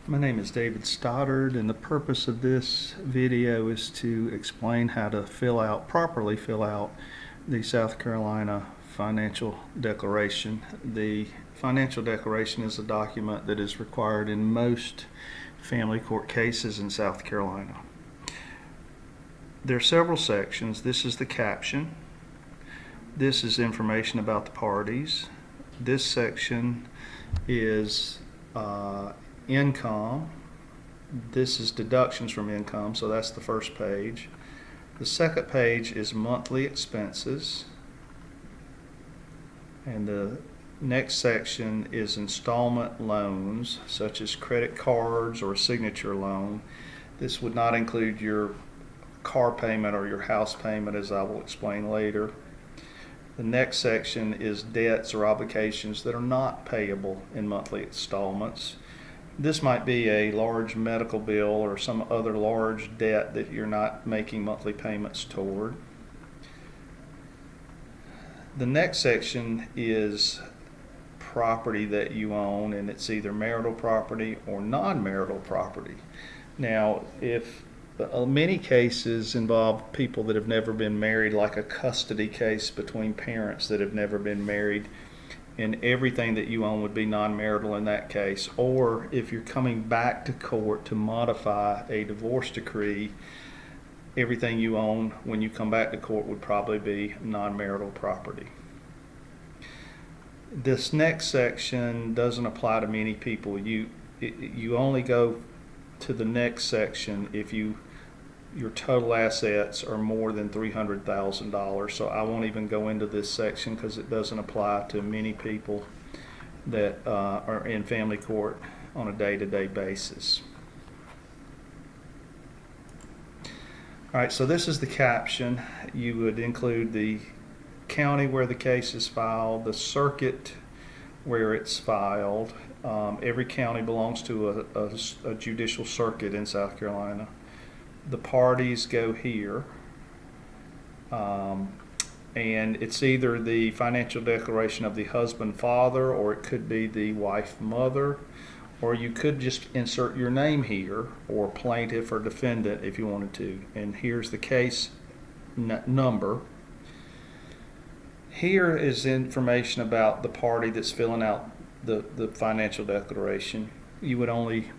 My name is David Stoddard, and the purpose of this video is to explain how to properly fill out the South Carolina Financial Declaration. The Financial Declaration is a document that is required in most family court cases in South Carolina. There are several sections. This is the caption. This is information about the parties. This section is income. This is deductions from income, so that's the first page. The second page is monthly expenses, and the next section is installment loans, such as credit cards or a signature loan. This would not include your car payment or your house payment, as I will explain later. The next section is debts or obligations that are not payable in monthly installments. This might be a large medical bill or some other large debt that you're not making monthly payments toward. The next section is property that you own, and it's either marital property or non-marital property. Now, if many cases involve people that have never been married, like a custody case between parents that have never been married, and everything that you own would be non-marital in that case. Or if you're coming back to court to modify a divorce decree, everything you own when you come back to court would probably be non-marital property. This next section doesn't apply to many people. You only go to the next section if your total assets are more than $300,000. So I won't even go into this section because it doesn't apply to many people that are in family court on a day-to-day basis. All right, so this is the caption. You would include the county where the case is filed, the circuit where it's filed. Every county belongs to a judicial circuit in South Carolina. The parties go here, and it's either the financial declaration of the husband, father, or it could be the wife, mother, or you could just insert your name here, or plaintiff or defendant if you wanted to. And here's the case number. Here is information about the party that's filling out the financial declaration. You would only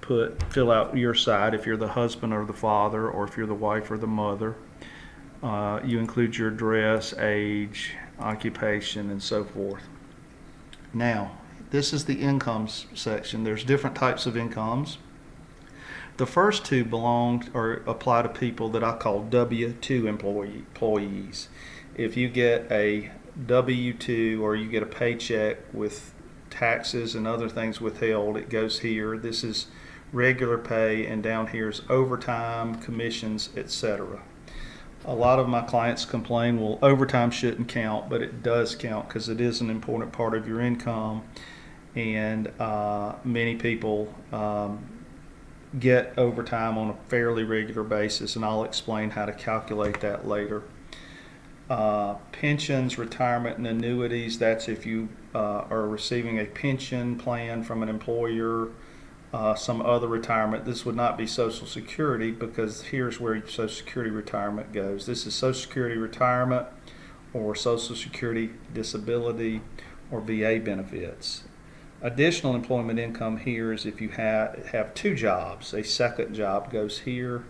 fill out your side if you're the husband or the father, or if you're the wife or the mother. You include your address, age, occupation, and so forth. Now, this is the incomes section. There's different types of incomes. The first two apply to people that I call W-2 employees. If you get a W-2 or you get a paycheck with taxes and other things withheld, it goes here. This is regular pay, and down here is overtime, commissions, etc. A lot of my clients complain, well, overtime shouldn't count, but it does count because it is an important part of your income, and many people get overtime on a fairly regular basis, and I'll explain how to calculate that later. Pensions, retirement, and annuities, that's if you are receiving a pension plan from an employer, some other retirement. This would not be Social Security, because here's where Social Security retirement goes. This is Social Security retirement or Social Security disability or VA benefits. Additional employment income here is if you have two jobs. A second job goes here.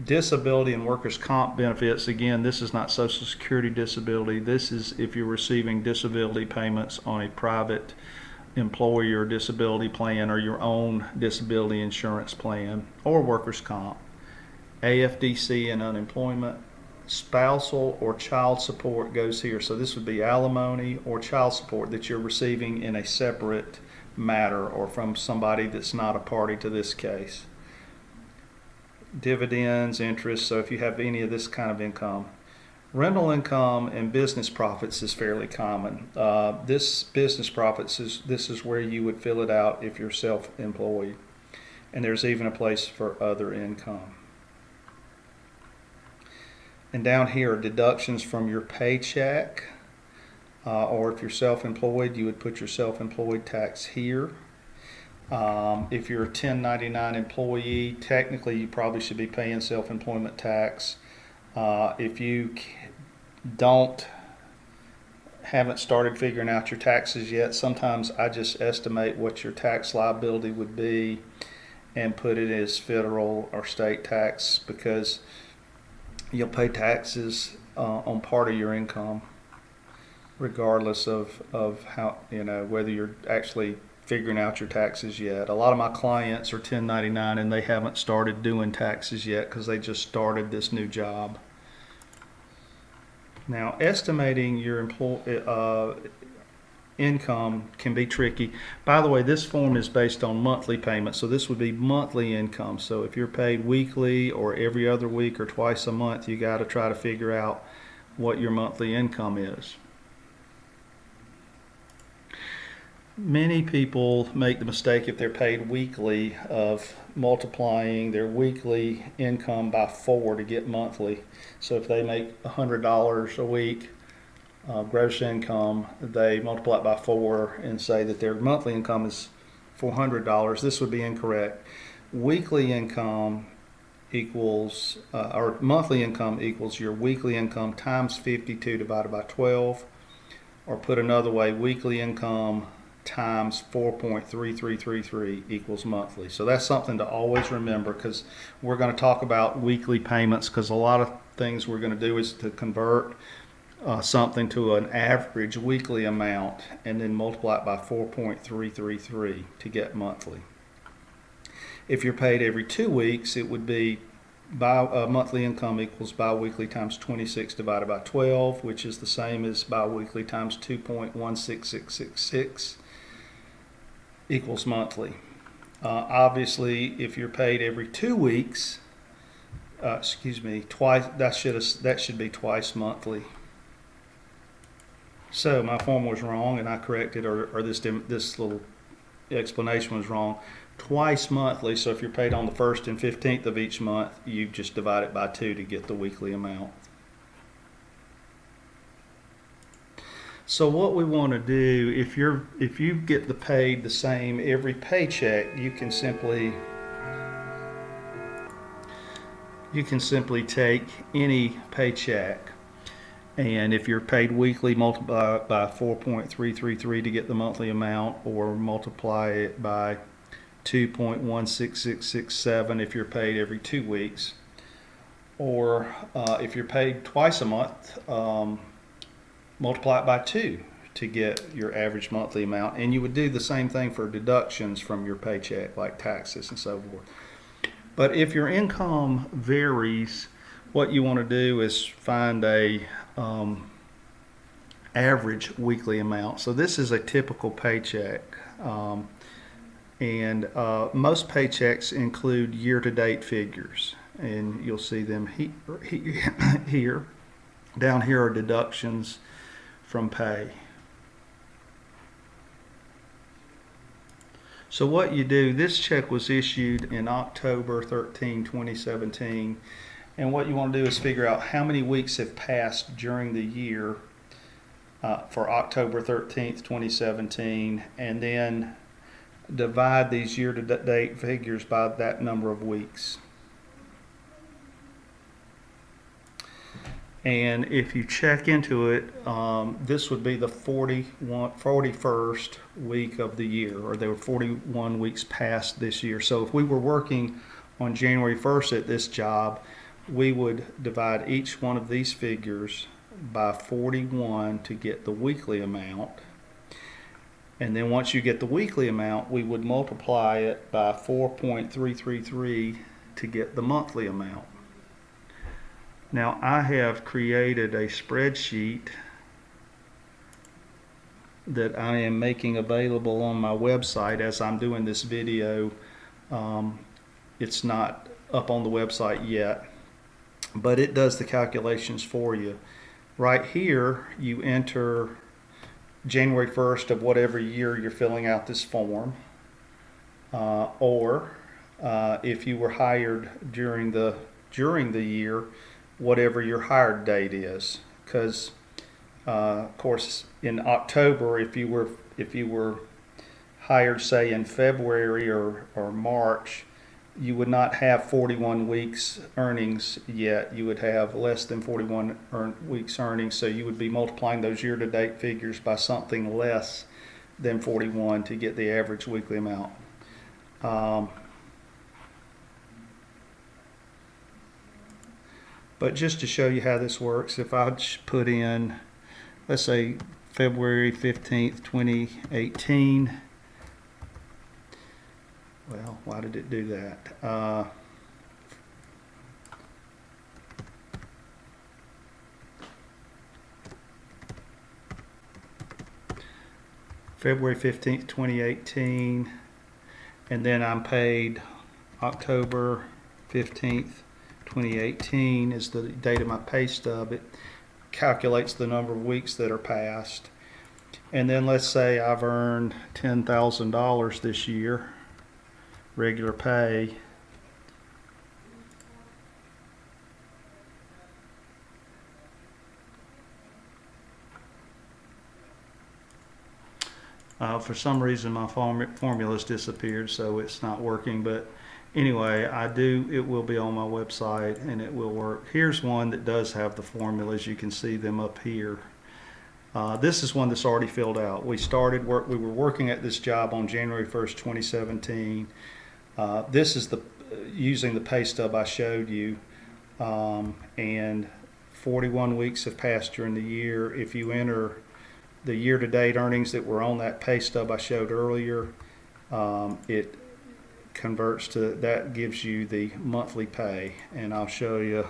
Disability and workers' comp benefits, again, this is not Social Security disability. This is if you're receiving disability payments on a private employer disability plan or your own disability insurance plan, or workers' comp. AFDC and unemployment. Spousal or child support goes here. So this would be alimony or child support that you're receiving in a separate matter or from somebody that's not a party to this case. Dividends, interest, so if you have any of this kind of income. Rental income and business profits is fairly common. This business profits, this is where you would fill it out if you're self-employed. And there's even a place for other income. And down here are deductions from your paycheck, or if you're self-employed, you would put your self-employed tax here. If you're a 1099 employee, technically you probably should be paying self-employment tax. If you don't haven't started figuring out your taxes yet, sometimes I just estimate what your tax liability would be and put it as federal or state tax, because you'll pay taxes on part of your income regardless of how, whether you're actually figuring out your taxes yet. A lot of my clients are 1099 and they haven't started doing taxes yet because they just started this new job. Now, estimating your income can be tricky. By the way, this form is based on monthly payments, so this would be monthly income. So if you're paid weekly or every other week or twice a month, you got to try to figure out what your monthly income is. Many people make the mistake, if they're paid weekly, of multiplying their weekly income by 4 to get monthly. So if they make $100 a week gross income, they multiply it by 4 and say that their monthly income is $400. This would be incorrect. Weekly income equals, or monthly income equals your weekly income times 52 divided by 12, or put another way, weekly income times 4.3333 equals monthly. So that's something to always remember, because we're going to talk about weekly payments, because a lot of things we're going to do is to convert something to an average weekly amount and then multiply it by 4.333 to get monthly. If you're paid every 2 weeks, it would be monthly income equals biweekly times 26 divided by 12, which is the same as biweekly times 2.16666 equals monthly. Obviously, if you're paid every 2 weeks, twice, that should be twice monthly. So my form was wrong, and I corrected, or this little explanation was wrong. Twice monthly. So if you're paid on the 1st and 15th of each month, you just divide it by 2 to get the weekly amount. So what we want to do, if you get paid the same every paycheck, you can simply take any paycheck, and if you're paid weekly, multiply it by 4.333 to get the monthly amount, or multiply it by 2.16667 if you're paid every 2 weeks, or if you're paid twice a month, multiply it by 2 to get your average monthly amount. And you would do the same thing for deductions from your paycheck, like taxes and so forth. But if your income varies, what you want to do is find a average weekly amount. So this is a typical paycheck, and most paychecks include year-to-date figures, and you'll see them here. Down here are deductions from pay. So what you do, this check was issued in October 13, 2017, and what you want to do is figure out how many weeks have passed during the year for October 13th, 2017, and then divide these year-to-date figures by that number of weeks. And if you check into it, this would be the 41st week of the year, or there were 41 weeks past this year. So if we were working on January 1st at this job, we would divide each one of these figures by 41 to get the weekly amount. And then once you get the weekly amount, we would multiply it by 4.333 to get the monthly amount. Now I have created a spreadsheet that I am making available on my website as I'm doing this video. It's not up on the website yet, but it does the calculations for you. Right here, you enter January 1st of whatever year you're filling out this form, or if you were hired during the year, whatever your hired date is. Because of course in October, if you were hired, say, in February or March, you would not have 41 weeks earnings yet. You would have less than 41 weeks earnings. So you would be multiplying those year-to-date figures by something less than 41 to get the average weekly amount. But just to show you how this works, if I put in, let's say, February 15th, 2018. Well, why did it do that? February 15th, 2018, and then I'm paid October 15th, 2018 is the date of my pay stub. It calculates the number of weeks that are passed. And then let's say I've earned $10,000 this year, regular pay. For some reason my formula's disappeared, so it's not working, but anyway, it will be on my website and it will work. Here's one that does have the formulas. You can see them up here. This is one that's already filled out. We were working at this job on January 1st, 2017. This is using the pay stub I showed you, and 41 weeks have passed during the year. If you enter the year-to-date earnings that were on that pay stub I showed earlier, it converts to, that gives you the monthly pay, and I'll show you.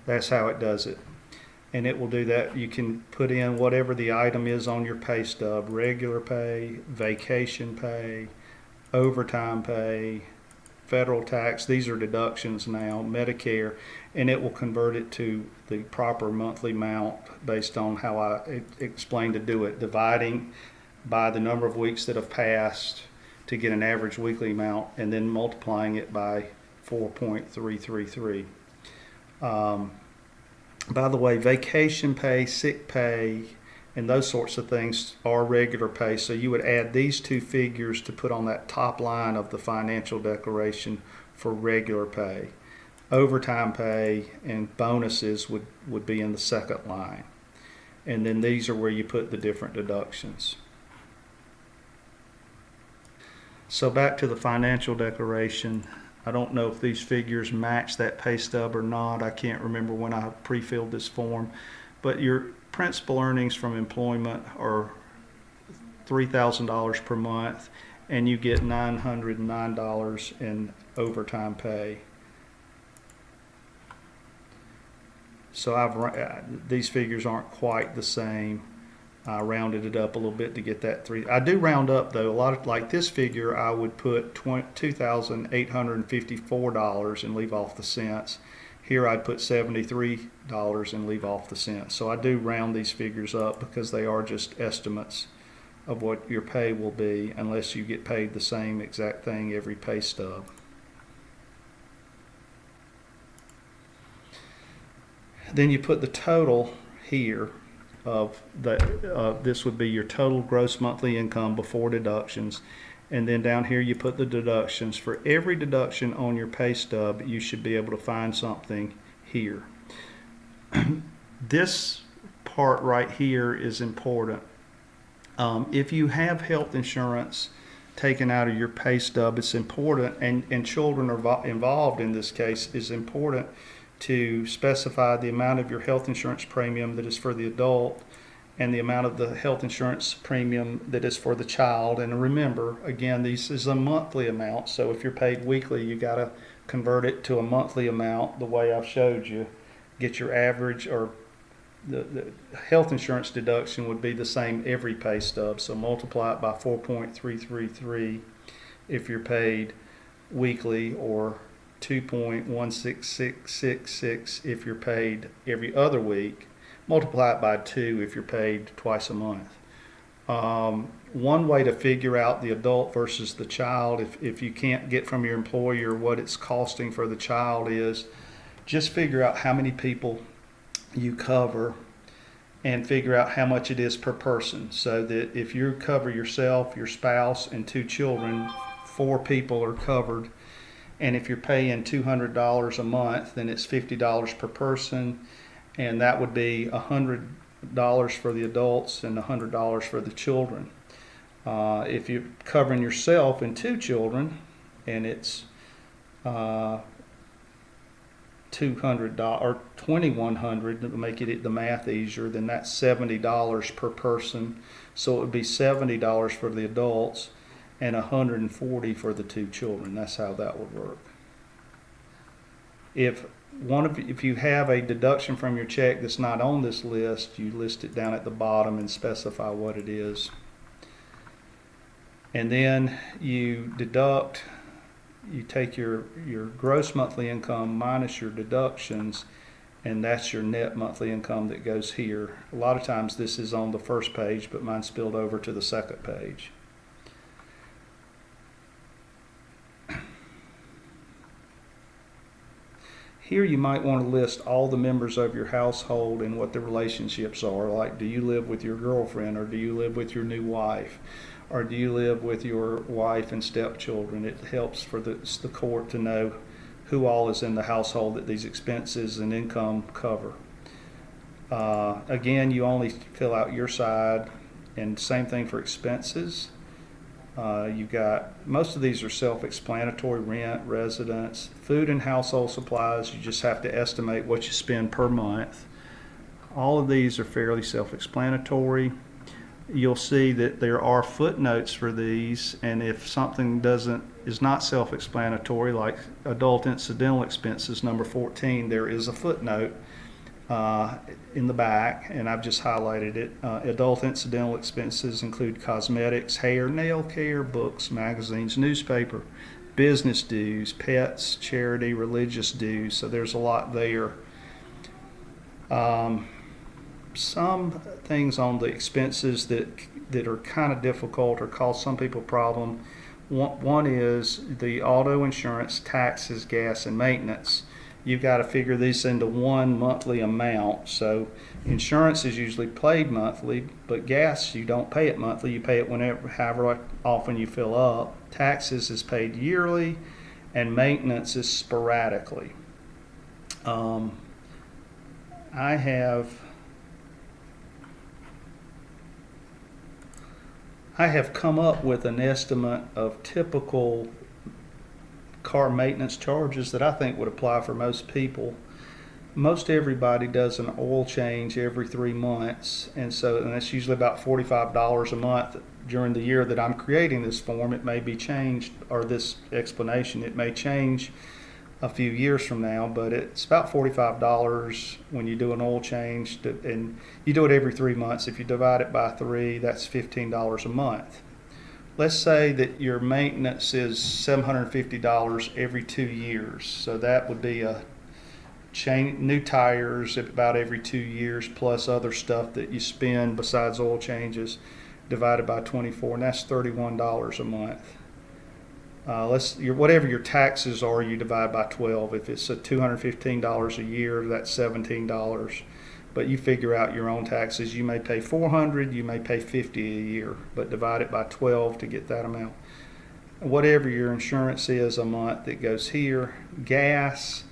That's how it does it. And it will do that. You can put in whatever the item is on your pay stub: regular pay, vacation pay, overtime pay, federal tax. These are deductions now, Medicare, and it will convert it to the proper monthly amount based on how I explained to do it, dividing by the number of weeks that have passed to get an average weekly amount, and then multiplying it by 4.333. By the way, vacation pay, sick pay, and those sorts of things are regular pay. So you would add these two figures to put on that top line of the financial declaration for regular pay. Overtime pay and bonuses would be in the second line. And then these are where you put the different deductions. So back to the financial declaration. I don't know if these figures match that pay stub or not. I can't remember when I pre-filled this form. But your principal earnings from employment are $3,000 per month, and you get $909 in overtime pay. So these figures aren't quite the same. I rounded it up a little bit to get that three. I do round up though. A lot of, like this figure, I would put $2,854 and leave off the cents. Here I'd put $73 and leave off the cents. So I do round these figures up because they are just estimates of what your pay will be, unless you get paid the same exact thing every pay stub. Then you put the total here of this would be your total gross monthly income before deductions, and then down here you put the deductions. For every deduction on your pay stub, you should be able to find something here. This part right here is important. If you have health insurance taken out of your pay stub, it's important, and children are involved in this case, is important to specify the amount of your health insurance premium that is for the adult and the amount of the health insurance premium that is for the child. And remember, again, this is a monthly amount, so if you're paid weekly, you got to convert it to a monthly amount the way I've showed you. Get your average, or the health insurance deduction would be the same every pay stub, so multiply it by 4.333 if you're paid weekly, or 2.16666 if you're paid every other week. Multiply it by 2 if you're paid twice a month. One way to figure out the adult versus the child, if you can't get from your employer what it's costing for the child, is just figure out how many people you cover and figure out how much it is per person. So that if you cover yourself, your spouse, and 2 children, 4 people are covered. And if you're paying $200 a month, then it's $50 per person, and that would be $100 for the adults and $100 for the children. If you're covering yourself and 2 children, and it's $200 or $2,100 to make it the math easier, then that's $70 per person. So it would be $70 for the adults and $140 for the 2 children. That's how that would work. If you have a deduction from your check that's not on this list, you list it down at the bottom and specify what it is. And then you take your gross monthly income minus your deductions, and that's your net monthly income that goes here. A lot of times this is on the first page, but mine spilled over to the second page. Here you might want to list all the members of your household and what the relationships are. Like, do you live with your girlfriend, or do you live with your new wife, or do you live with your wife and stepchildren? It helps for the court to know who all is in the household that these expenses and income cover. Again, you only fill out your side, and same thing for expenses. You got, most of these are self-explanatory: rent, residence, food and household supplies. You just have to estimate what you spend per month. All of these are fairly self-explanatory. You'll see that there are footnotes for these, and if something is not self-explanatory, like adult incidental expenses, number 14, there is a footnote in the back, and I've just highlighted it. Adult incidental expenses include cosmetics, hair, nail care, books, magazines, newspaper, business dues, pets, charity, religious dues. So there's a lot there. Some things on the expenses that are kind of difficult or cause some people a problem. One is the auto insurance, taxes, gas, and maintenance. You've got to figure these into one monthly amount. So insurance is usually paid monthly, but gas, you don't pay it monthly. You pay it however often you fill up. Taxes is paid yearly, and maintenance is sporadically. I have come up with an estimate of typical car maintenance charges that I think would apply for most people. Most everybody does an oil change every 3 months, and that's usually about $45 a month. During the year that I'm creating this form, it may be changed, or this explanation, it may change a few years from now, but it's about $45 when you do an oil change, and you do it every 3 months. If you divide it by 3, that's $15 a month. Let's say that your maintenance is $750 every 2 years. So that would be new tires about every 2 years, plus other stuff that you spend besides oil changes, divided by 24, and that's $31 a month. Whatever your taxes are, you divide by 12. If it's $215 a year, that's $17. But you figure out your own taxes. You may pay $400, you may pay $50 a year, but divide it by 12 to get that amount. Whatever your insurance is a month, that goes here. Gas,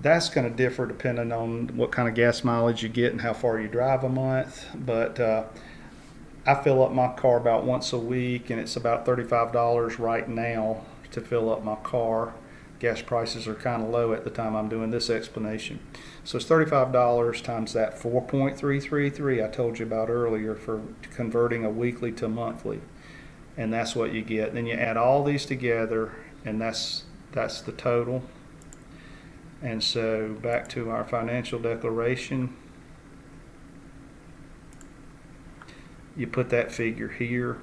that's going to differ depending on what kind of gas mileage you get and how far you drive a month. But I fill up my car about once a week, and it's about $35 right now to fill up my car. Gas prices are kind of low at the time I'm doing this explanation. So it's $35 times that 4.333 I told you about earlier for converting a weekly to monthly. And that's what you get. Then you add all these together, and that's the total. And so back to our financial declaration. You put that figure here.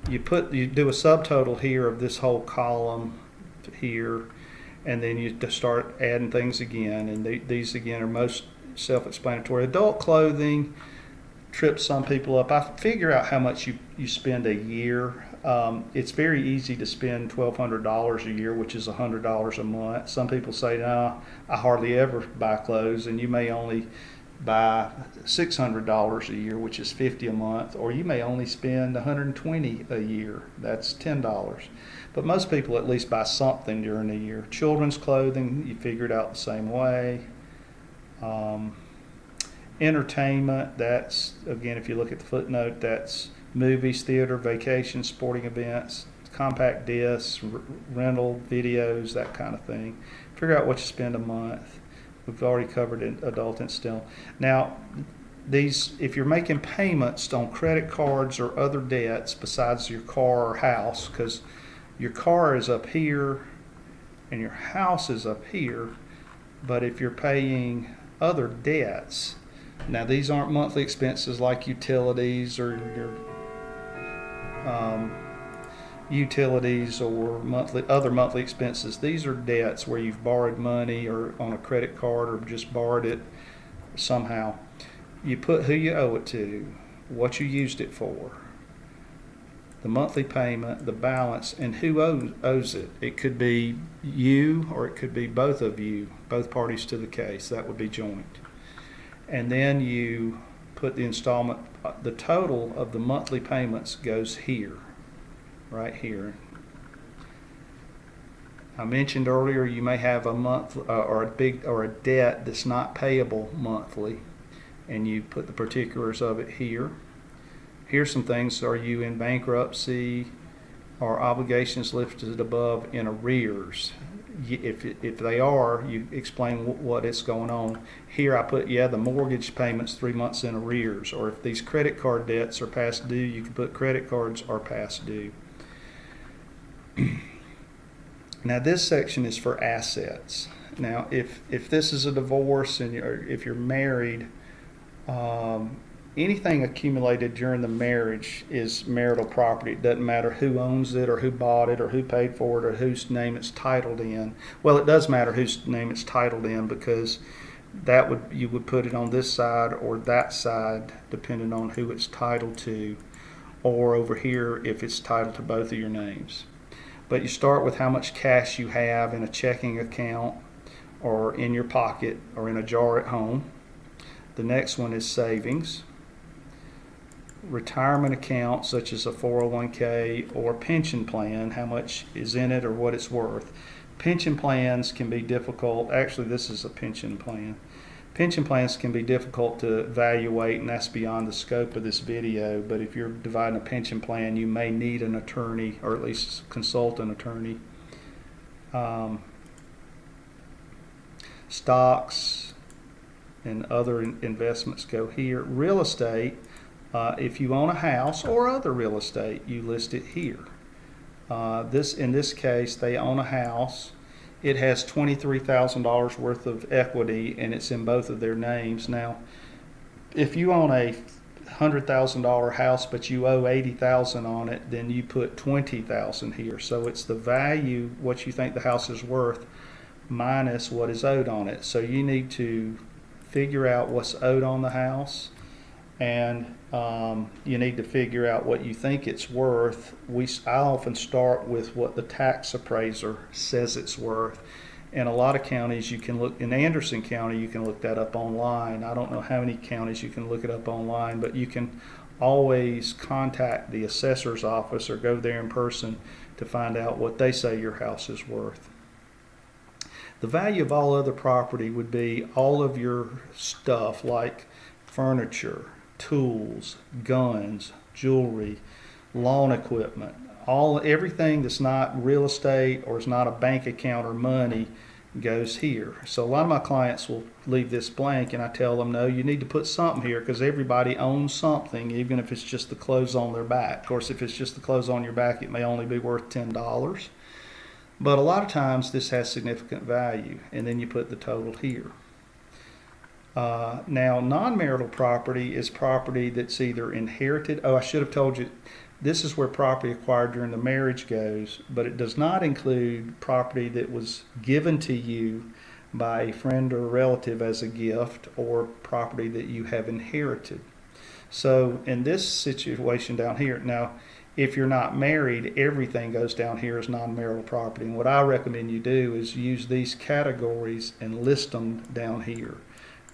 You do a subtotal here of this whole column here, and then you just start adding things again, and these again are most self-explanatory. Adult clothing trips some people up. I figure out how much you spend a year. It's very easy to spend $1,200 a year, which is $100 a month. Some people say, no, I hardly ever buy clothes, and you may only by $600 a year, which is $50 a month, or you may only spend $120 a year. That's $10. But most people at least buy something during the year. Children's clothing, you figure it out the same way. Entertainment, that's, again, if you look at the footnote, that's movies, theater, vacations, sporting events, compact discs, rental, videos, that kind of thing. Figure out what you spend a month. We've already covered adult incidental. Now, these, if you're making payments on credit cards or other debts besides your car or house, because your car is up here and your house is up here, but if you're paying other debts, now these aren't monthly expenses like utilities or your utilities or other monthly expenses. These are debts where you've borrowed money or on a credit card or just borrowed it somehow. You put who you owe it to, what you used it for, the monthly payment, the balance, and who owes it. It could be you or it could be both of you, both parties to the case. That would be joint. And then you put the installment, the total of the monthly payments goes here, right here. I mentioned earlier you may have a month or a debt that's not payable monthly, and you put the particulars of it here. Here's some things: are you in bankruptcy? Are obligations listed above in arrears? If they are, you explain what is going on. Here I put, the mortgage payment's 3 months in arrears. Or if these credit card debts are past due, you can put credit cards are past due. Now this section is for assets. Now if this is a divorce and if you're married, anything accumulated during the marriage is marital property. It doesn't matter who owns it or who bought it or who paid for it or whose name it's titled in. Well, it does matter whose name it's titled in, because you would put it on this side or that side depending on who it's titled to, or over here if it's titled to both of your names. But you start with how much cash you have in a checking account or in your pocket or in a jar at home. The next one is savings. Retirement account, such as a 401k or pension plan, how much is in it or what it's worth. Pension plans can be difficult. Actually, this is a pension plan. Pension plans can be difficult to evaluate, and that's beyond the scope of this video. But if you're dividing a pension plan, you may need an attorney, or at least consult an attorney. Stocks and other investments go here. Real estate, if you own a house or other real estate, you list it here. In this case, they own a house. It has $23,000 worth of equity, and it's in both of their names. Now, if you own a $100,000 house but you owe $80,000 on it, then you put $20,000 here. So it's the value, what you think the house is worth, minus what is owed on it. So you need to figure out what's owed on the house, and you need to figure out what you think it's worth. I often start with what the tax appraiser says it's worth. In a lot of counties, you can look, in Anderson County, you can look that up online. I don't know how many counties you can look it up online, but you can always contact the assessor's office or go there in person to find out what they say your house is worth. The value of all other property would be all of your stuff like furniture, tools, guns, jewelry, lawn equipment, everything that's not real estate or is not a bank account or money goes here. So a lot of my clients will leave this blank, and I tell them, no, you need to put something here, because everybody owns something, even if it's just the clothes on their back. Of course, if it's just the clothes on your back, it may only be worth $10. But a lot of times this has significant value, and then you put the total here. Now, non-marital property is property that's either inherited. Oh, I should have told you, this is where property acquired during the marriage goes, but it does not include property that was given to you by a friend or a relative as a gift, or property that you have inherited. So in this situation down here, now, if you're not married, everything goes down here as non-marital property. And what I recommend you do is use these categories and list them down here.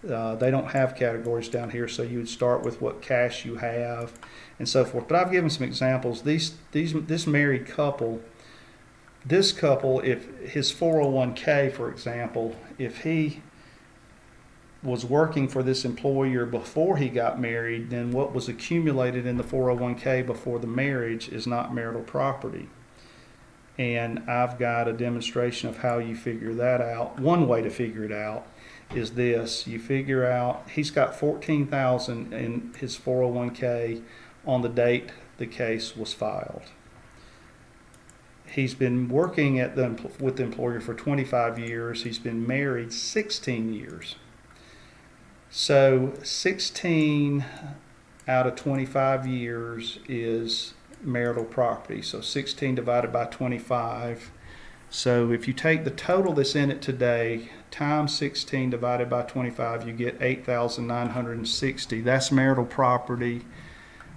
They don't have categories down here, so you would start with what cash you have and so forth. But I've given some examples. This married couple, if his 401k, for example, if he was working for this employer before he got married, then what was accumulated in the 401k before the marriage is not marital property. And I've got a demonstration of how you figure that out. One way to figure it out is this. You figure out he's got $14,000 in his 401k on the date the case was filed. He's been working with the employer for 25 years. He's been married 16 years. So 16 out of 25 years is marital property. So 16 divided by 25. So if you take the total that's in it today times 16 divided by 25, you get 8,960. That's marital property.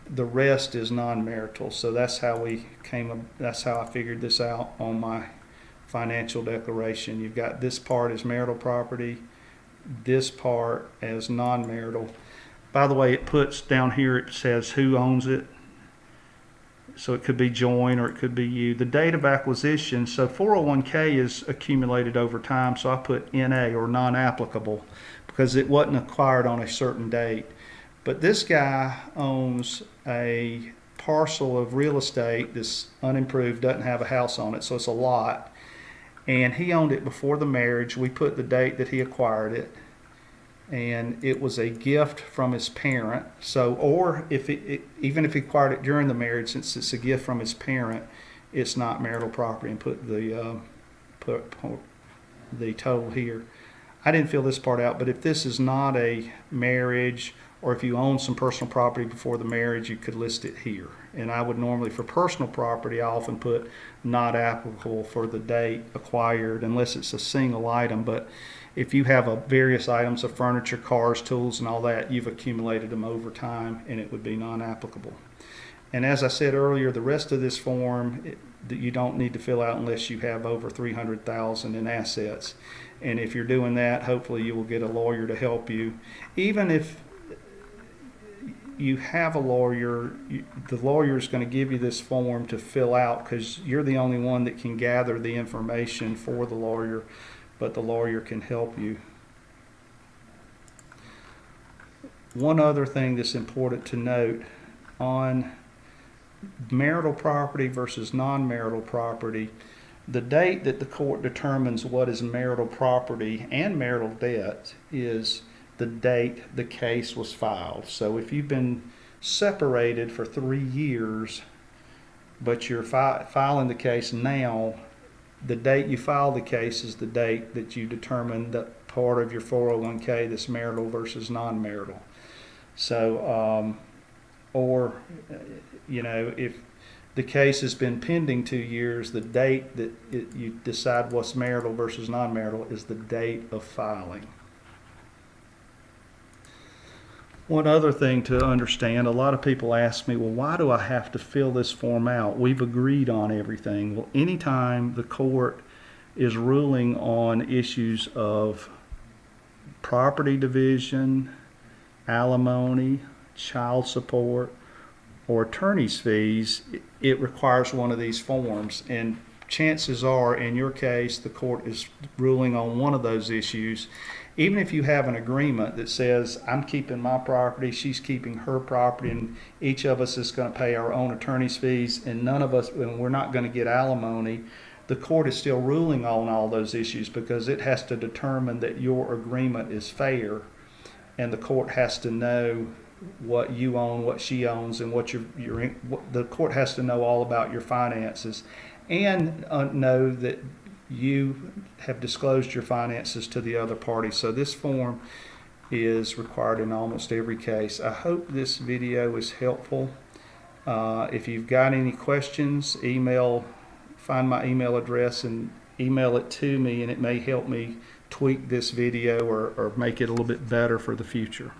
The rest is non-marital. So that's how I figured this out on my financial declaration. You've got this part as marital property, this part as non-marital. By the way, it puts down here, it says who owns it. So it could be joint or it could be you. The date of acquisition, so 401k is accumulated over time, so I put NA or non-applicable because it wasn't acquired on a certain date. But this guy owns a parcel of real estate that's unimproved, doesn't have a house on it, so it's a lot. And he owned it before the marriage. We put the date that he acquired it. And it was a gift from his parent. So, or even if he acquired it during the marriage, since it's a gift from his parent, it's not marital property. And put the total here. I didn't fill this part out, but if this is not a marriage, or if you own some personal property before the marriage, you could list it here. And I would normally, for personal property, I often put not applicable for the date acquired, unless it's a single item. But if you have various items of furniture, cars, tools, and all that, you've accumulated them over time, and it would be non-applicable. And as I said earlier, the rest of this form that you don't need to fill out unless you have over $300,000 in assets. And if you're doing that, hopefully you will get a lawyer to help you. Even if you have a lawyer, the lawyer is going to give you this form to fill out because you're the only one that can gather the information for the lawyer, but the lawyer can help you. One other thing that's important to note on marital property versus non-marital property, the date that the court determines what is marital property and marital debt is the date the case was filed. So if you've been separated for 3 years, but you're filing the case now, the date you file the case is the date that you determine that part of your 401k that's marital versus non-marital. So, if the case has been pending 2 years, the date that you decide what's marital versus non-marital is the date of filing. One other thing to understand, a lot of people ask me, well, why do I have to fill this form out? We've agreed on everything. Well, anytime the court is ruling on issues of property division, alimony, child support, or attorney's fees, it requires one of these forms. And chances are, in your case, the court is ruling on one of those issues. Even if you have an agreement that says, I'm keeping my property, she's keeping her property, and each of us is going to pay our own attorney's fees, and we're not going to get alimony, the court is still ruling on all those issues because it has to determine that your agreement is fair, and the court has to know what you own, what she owns, and the court has to know all about your finances, and know that you have disclosed your finances to the other party. So this form is required in almost every case. I hope this video is helpful. If you've got any questions, find my email address and email it to me, and it may help me tweak this video or make it a little bit better for the future.